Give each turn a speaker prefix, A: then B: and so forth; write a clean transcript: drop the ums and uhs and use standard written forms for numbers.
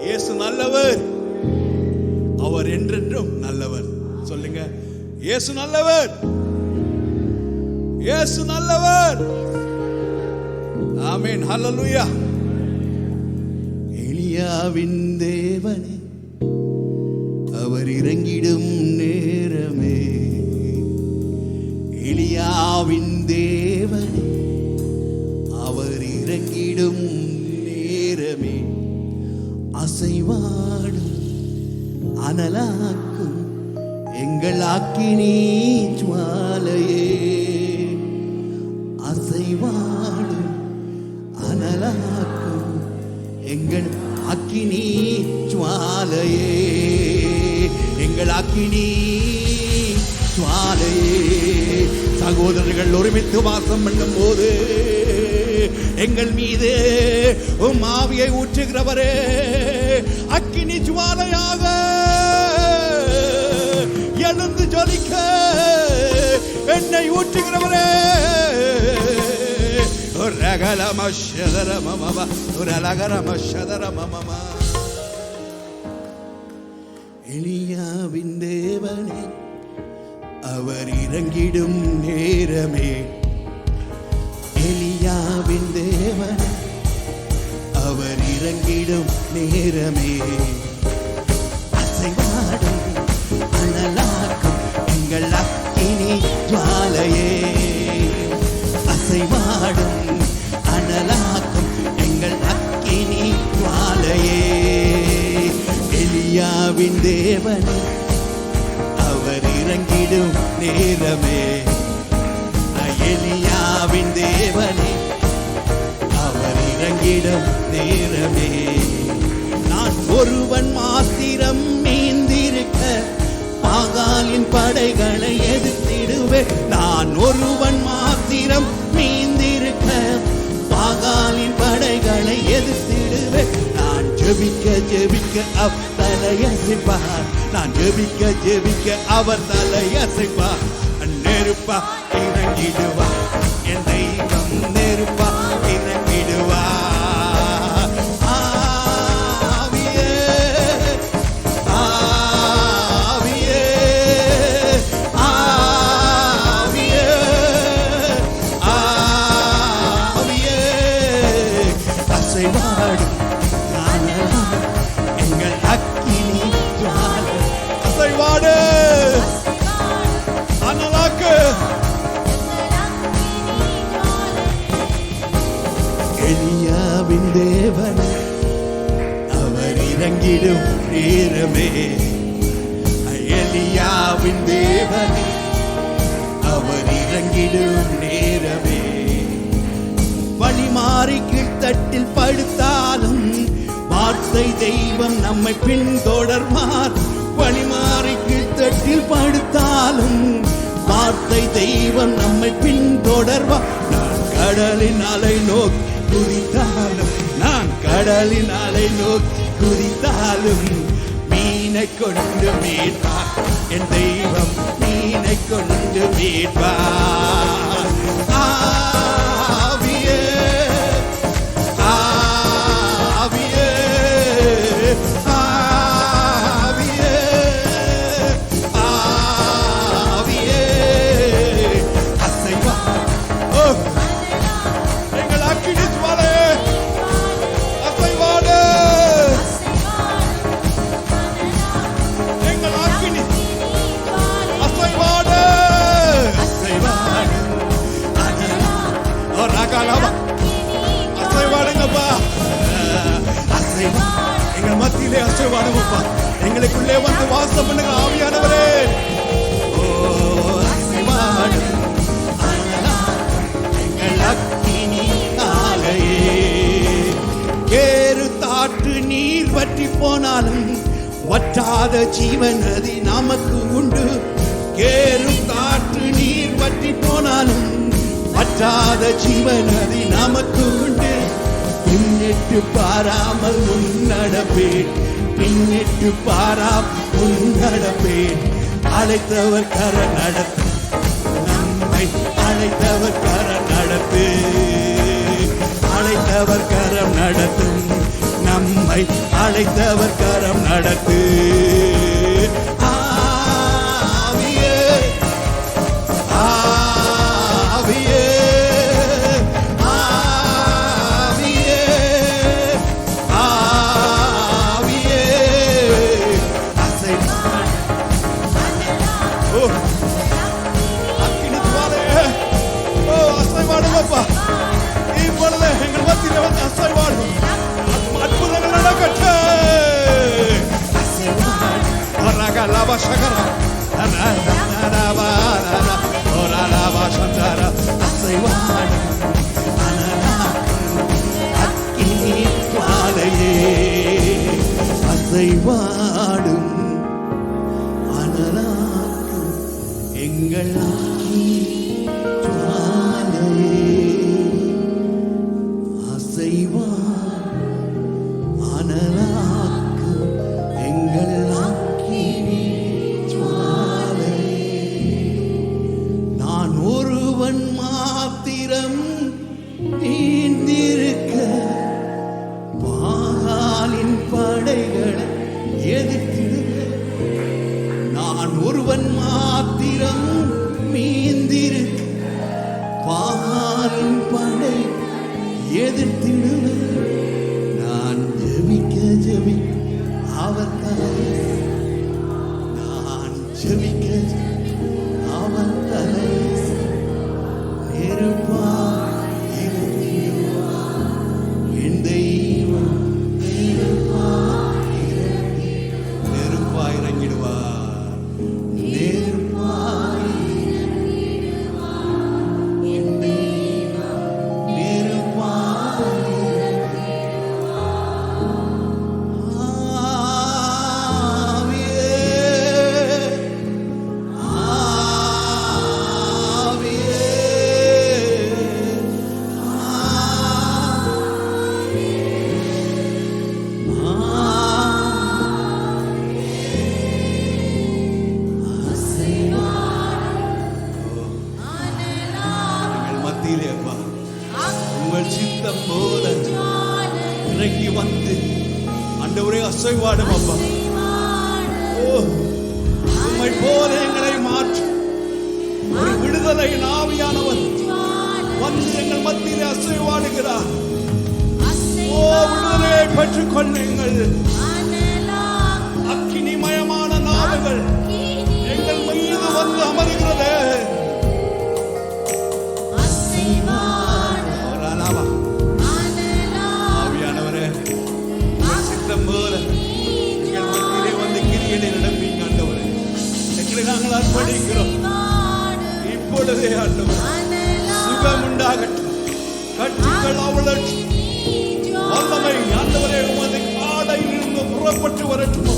A: இயேசு நல்லவர், அவர் என்றென்றும் நல்லவர். சொல்லுங்க, இயேசு நல்லவர், இயேசு நல்லவர். ஆமென், ஹல்லேலூயா.
B: எலியாவின் தேவனே, அவர் இறங்கிடும் நேரமே. எலியாவின் தேவனே, அவர் இறங்கிடும் நேரமே. அசைவாடும் அனலாக்கும் எங்கள் அக்கினி ஜுவாலையே. அசைவாடும் அனலாக்கும் எங்கள் அக்கினி ஜுவாலையே. எங்கள் அக்கினி ஜுவாலையே. சகோதரர்கள் ஒருமித்து வாசம் பண்ணும் போது எங்கள் மீது உம் ஆவியை ஊற்றுகிறவரே, அக்கினி ஜுவாலையாக எழுந்து ஜொலிக்க என்னை ஊற்றுகிறவரே. எலியாவின் தேவனே, அவர் இறங்கிடும் நேரமே. எலியாவின் தேவனே, அவர் இறங்கிடும் நேரமே. அசைவாடும் அனலாக்கும் எங்கள் அக்கினி ஜுவாலையே. அசைவாடும் அனலாக்கும் எங்கள் அக்கினி ஜுவாலையே. எலியாவின் தேவனே, அவர் இறங்கிடும் நேரமே. எலியாவின் தேவனே, அவர் இறங்கிடும் நேரமே. நான் ஒருவன் மாத்திரம் மீந்திருக்க பாகாலின் படைகளை எதிர்த்திடுவேன். நான் ஒருவன் மாத்திரம் மீந்திருக்க பாகாலின் படைகளை எதிர்த்திடுவேன். நான் ஜெபிக்க ஜெபிக்க அவர் தலையசைப்பார். நான் ஜெபிக்க ஜெபிக்க அவர் தலையசைப்பார். நெருப்பா இறங்கிடுவா என் தெய்வம், நெருப்பா இறங்கிடுவா. ஆவியே ஆவியே ஆவியே ஆவியே. அசைவாடும் எங்கள் அக்கினி ஜுவாலை. அசைவாடு அனலாக்கு. எலியாவின் தேவனே, அவர் இறங்கிடும் நேரமே. எலியாவின் தேவனே, அவர் இறங்கிடும் நேரமே. வழிமாறி கீழ்த்தட்டில் படுத்தாலும் வார்த்தை தெய்வம் நம்மை பின்தொடர்வார். வழிமாறி கீழ்த்தட்டில் படுத்தாலும் வார்த்தை தெய்வம் நம்மை பின்தொடர்வார். நான் கடலின் அலை நோக்கி குதித்தாலும், நான் கடலின் அலை நோக்கி குதித்தாலும் மீனை கொண்டு மீட்பார். என் தெய்வம் மீனை கொண்டு மீட்பார். ஆவியே ஆவியே ஆவியே ஆவியே. அசைவா எங்கள் அக்கினி ஜுவாலை. அசைவாடு எங்கள் அக்கினி. அசைவாடு அசைவாடு அசைவாடுங்கப்பா. அசைவா எங்கள் மத்தியிலே அசைவாடுங்கப்பா. எங்களுக்குள்ளே வந்து வாசம் பண்ணுங்க ஆவியானவரே. ஓ அசைவாடு எங்கள் அக்கினி ஆலையே. கேரு தாற்று நீர் வற்றி போனாலும் வற்றாத ஜீவன் நதி நமக்கு உண்டு. கேரு தாற்று நீர் வற்றி போனாலும் வற்றாத ஜீவன் நதி நமக்கு உண்டு. பின்னிட்டு பாராமல் முன்னடப்பேன், பின்னிட்டு பாராமல் முன்னடப்பேன். அழைத்தவர் கர நடத்து, நம்மை அழைத்தவர் கர நடத்து. அழைத்தவர் கரம் நடத்தும், நம்மை நம்மை அழைத்தவர் கரம் நடத்து. ஆவியே ஆவியே ஆவியே ஆவியே அசைவாடும். அக்கினி ஜுவாலையே அசைவாடுங்கப்பா. இப்பொழுது எங்கள் மத்தியிலே வந்து அசைவாடும். அற்புதங்கள் நடக்கட்டும். அசைவாடும் அனலாக்கும் எங்கள் நான் ஒருவன் மாத்திரம் நீந்திருக்க பாகாலின் படைகளை எதிர்த்திடுக. நான் ஒருவன் மாத்திரம் மீந்திருக்க பாகாலின் படை எதிர்த்திடுக. நான் ஜெபிக்க ஜெபிக்க அவர் தலை, நான் ஜெபிக்க அவர் தலை நெருப்பாய் இறங்கிடுவார். என் தெய்வம் நெருப்பாய் இறங்கிடுவார். நெருப்பாய் இறங்கிடுவார். நெருப்பாய் என் தெய்வம் நெருப்பாய் உங்கள் சித்தம் போல இறங்கி வந்து ஆண்டவரே அசைவாடும் அப்பா. உம்மை போல எங்களை மாற்று ஒரு விடுதலை ஆவியானவர் வந்து எங்கள் மத்தியிலே அசைவாடுகிறார். ஓ விடுதலையை பெற்றுக் கொள்ளுங்கள். அக்கினிமயமான நாவுகள் எங்கள் மீது வந்து அமருகிறது. ஆவியானவரே உங்கள் சித்தம் போல எங்கள் மத்தியிலே வந்து கிரியைகளை நடப்பீங்க ஆண்டவரே. எங்களை நாங்கள் அர்ப்பணிக்கிறோம். இப்பொழுதே ஆண்டவரே சுகம் உண்டாகட்டும். கட்டுகள் அவளட்டும். வல்லமை ஆண்டவரே உமது ஆடையிலிருந்து புறப்பட்டு வரட்டும்.